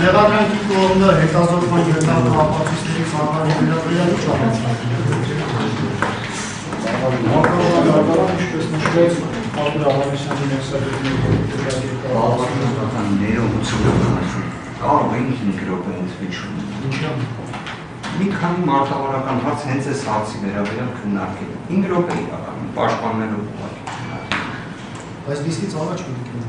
Մեղադրանքի կողմը հետազոտման գետառը ապացույցների ծառայի վերաբերյալ ինչ Հակառակորեն ինչպես նշվեց Արտուր Աղավեսյանի ներսագետների բավականական ներողություն կարող է 5 րոպեից վիճում։ Մի քանի մարտավարական հարց հենց այս հարցի վերաբերյալ քննարկել։ 5 րոպե իրականում պաշտպանելու ուղղակի։ Բայց դիստից առաջ պետք է։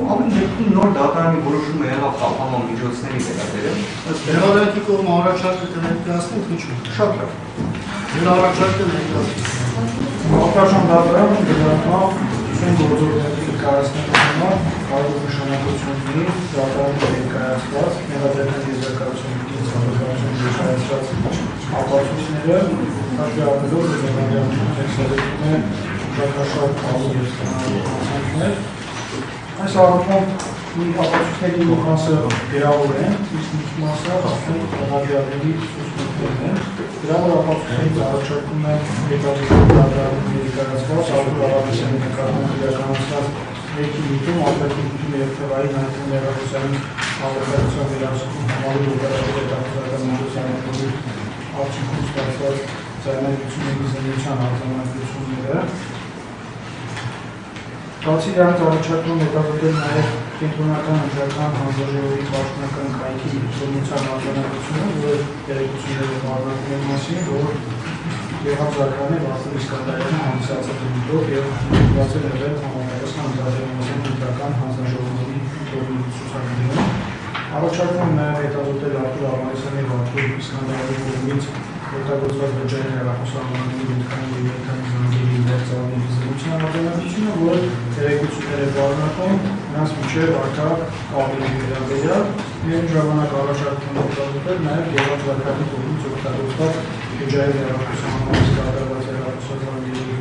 Ամեն դեպքում նոր դատարանի որոշումը եղավ խափանման միջոցների վերաբերյալ։ Մեղադրանքի կողմը առաջարկը կներկայացնենք ինչու՞։ Շատ լավ։ Նրա առաջարկը ներկայացնենք։ Արտաշան դատարանը գնահատմամբ են գործողությունների կայացնելու համար կարող նշանակությունների դատարանի ներկայացված մեղադրական եզրակացությունների ցանկացությունների ներկայացված ապացույցները հաշվի առնելով մեղադրության տեքստերությունը շրջակայքաշարժ կազմող եւ ստանալու այս առումով ապացույցների մի մասը գրավոր են, իսկ մի մասը արդեն հնարավորների ուսումնություններն են։ Գրավոր ապացույցներից առաջարկում է հետազոտող դատարանի ներկայացված Արտուր Աղավեսյանի նկատմամբ իրականացված ներքի միտում, արտաքին միտում եւ թվային հայտնի Մեղադրոսյանի արտադրության վերահսկում համալու օպերատիվ միջոցառումների արդյունքում ստացված ձայնագրությունների զննության արձանագրությունները։ Բացի դրանից առաջարկում հետազոտել նաև կենտրոնական ընտրական հանձնաժողովի պաշտոնական կայքի զորնության արձանագրությունը, որը տեղեկությունները պարունակում մասին, որ եղավ զարգանում է Վասիլ Իսկանդարյանը հանդիսացած դեպքով եւ ուղղված է եղել համապատասխան զարգացման ընտրական հանձնաժողովի ցուցակներում։ Առաջարկում նաև հետազոտել Արտուր Աղավեսյանի եւ Վասիլ Իսկանդարյանի կողմից օգտագործված բջջային հեռախոսահամարների ենթակային եւ ենթակային զանգերի վերցալի զրույցն արձանագրությունը, որը տեղեկություններ է պարունակում նրանց միջև առկա կապերի վերաբերյալ եւ ժամանակ առաջարկում հետազոտել նաև Գևորգ Զաքարյանի կողմից օգտագործված բջջային հեռախոսահամարների կատարված հեռախոսազանգերի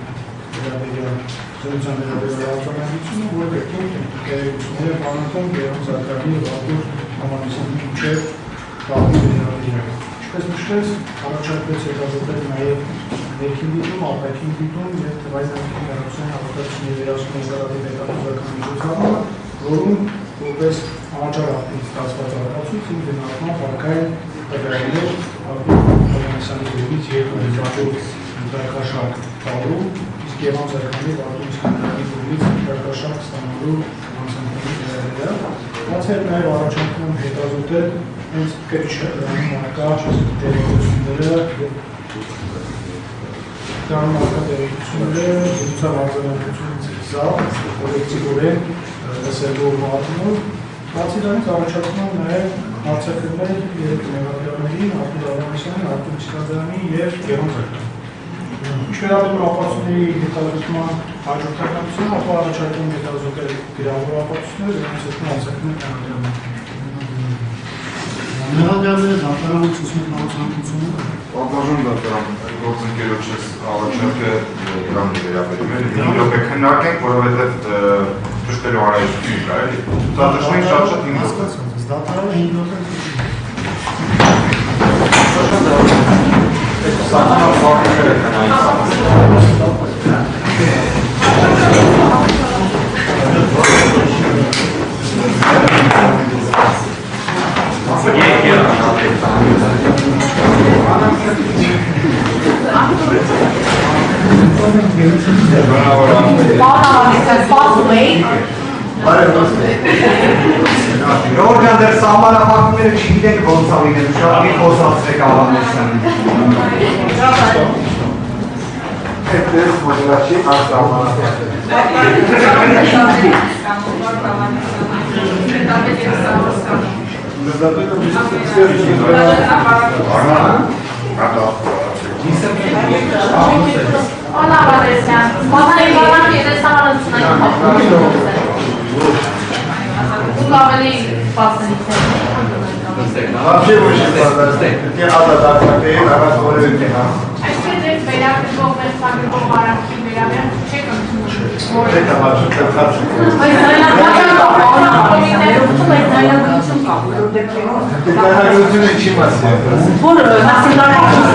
վերաբերյալ զրույցն վերաբերյալ արձանագրությունը, որը դեպքում տեղեկություններ է պարունակում Գևորգ Զաքարյանի եւ Արտուր Աղավեսյանի միջև կապի վերաբերյալ։ Ինչպես նշվեց, առաջարկվեց հետազոտել նաև ներքին դիտում, արտաքին դիտում եւ թվային հայտնի հեռախոսային հաղորդակցությունների վերահսկում օպերատիվ հետազոտական միջոցառումը, որում որպես անաչառ ստացված ապացույց իմ գնահատմամբ առկա են տվյալներ Արտուր Աղավեսյանի կողմից եւ ընտրակաշարժ տալու, իսկ Գևորգ Զաքարյանի եւ Արտուր Իսկանդարյանի կողմից ընտրակաշարժ ստանալու անձնագրերի վերաբերյալ։ Բացի այդ նաև առաջարկում հետազոտել հենց կրիչը դրանում արկա տեղեկությունները զրուցավ արձանագրությունից զալ, կոլեկտիվորեն լսելու ուղղությունով։ Բացի դրանից առաջարկում նաև արձակագրել երեք մեղադրյալների, Արտուր Աղավեսյանին, Արտուր Իսկանդարյանի եւ Գևորգ Զաքարյանին։ Ինչ վերաբերում ապացույցների հետազոտման հաջորդականությունը, ապա առաջարկում հետազոտել գրավոր ապացույցներ, դրանից հետո արձակում մեղադրյալներ։ Մեղադրյալները դատարանում ցուցմունքնացանկությունը Արտաշան դատարան գործընկերոջս առաջարկը դրանի վերաբերում է։ 5 րոպե քննարկենք, որովհետև ճշտելու հարայություն կա, էլի։ Ցուցադրենք շատ-շատ 5 րոպե։ դատարանը 5 րոպե Սահմանով խորհուրդները քննարկել։ Գորգան դեր սահմանափակումները չգիտենք ոնց ավինեն, շատ մի խոսացրեք Աղավեսյանին։ Այդպես մոդելացի անսահմանափակում։ Ona Աղավեսյան, մոդելի բանակ ու ավելի սպասելիք է։ Вообще очень сложно. Те ададатные, разговоры тема. Այսպես է վերաբերող վերցագրող հարակի վերաբերյալ չեք ընդունում։ Это вообще как раз. Բայց այլաբանական կա, Դեկլարացիոն չի մասը։ որ հասարակական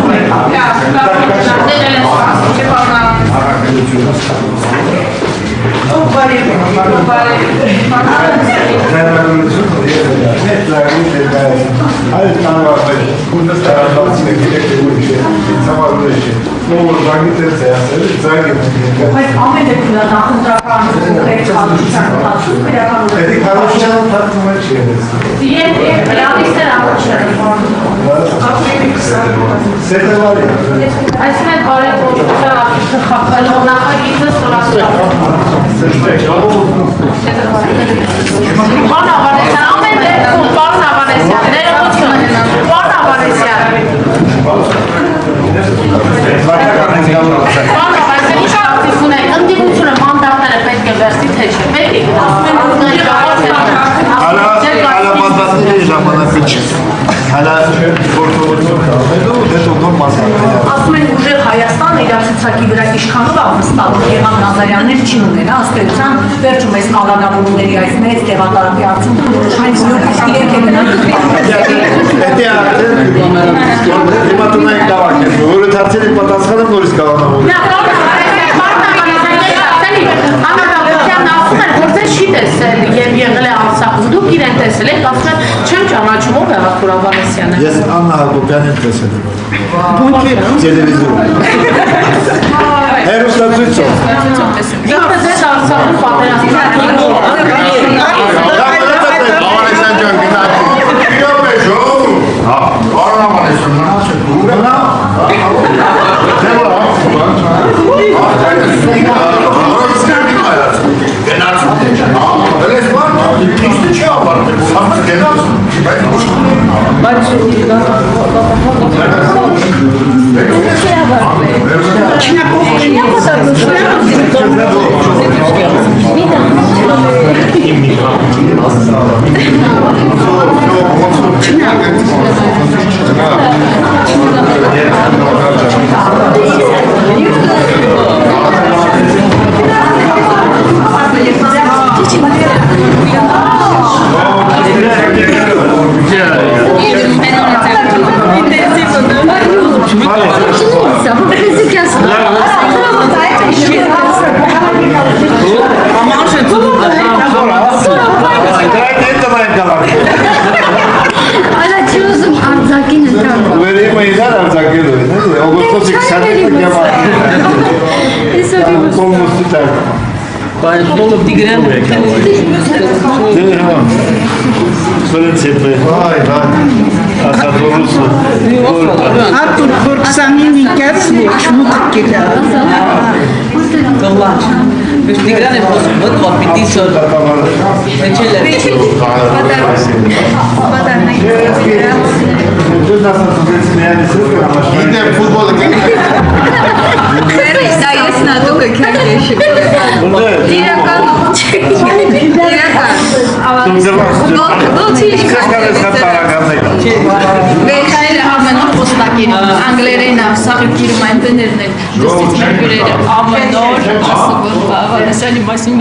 Ասում են ուժեղ Հայաստանը իր ցուցակի վրա իշխանով ապստալու Գեհան Նազարյաններ չի ունենա, ըստեյության վերջում այս մալագավորումների այս մեծ տեղատարակի արդյունքում մենք նույնիսկ իրենք են դուք իրեն տեսել եք, ասում են, չեմ ճանաչում ով է Արթուր Ավանեսյանը։ Ես Աննա Հակոբյանին տեսել եմ։ Տելևիզորում։ Հեռուստացույցով։ Ինքը ձեզ Արցախում պատերազմի Ավանեսյան ջան, գնացի։ Իրոք է ժողով։ Հա, Արոն Ավանեսյան, Artur Korksanini կացնի չմուտք գիտա։ Կլաչ։ Բայց Տիգրանը ոսմոտ վապիտի սոր։ Մեջել է։ Ինտե ֆուտբոլը կենի։ Վերից դա ես նատուկը քերեշի։ Իրական։ Վերքայել ամեն օր ոստակին, անգլերեն սաղի կիրում այն տներն են, դստից մեր գուրերը ամեն օր ասում որ Ավանեսյանի մասին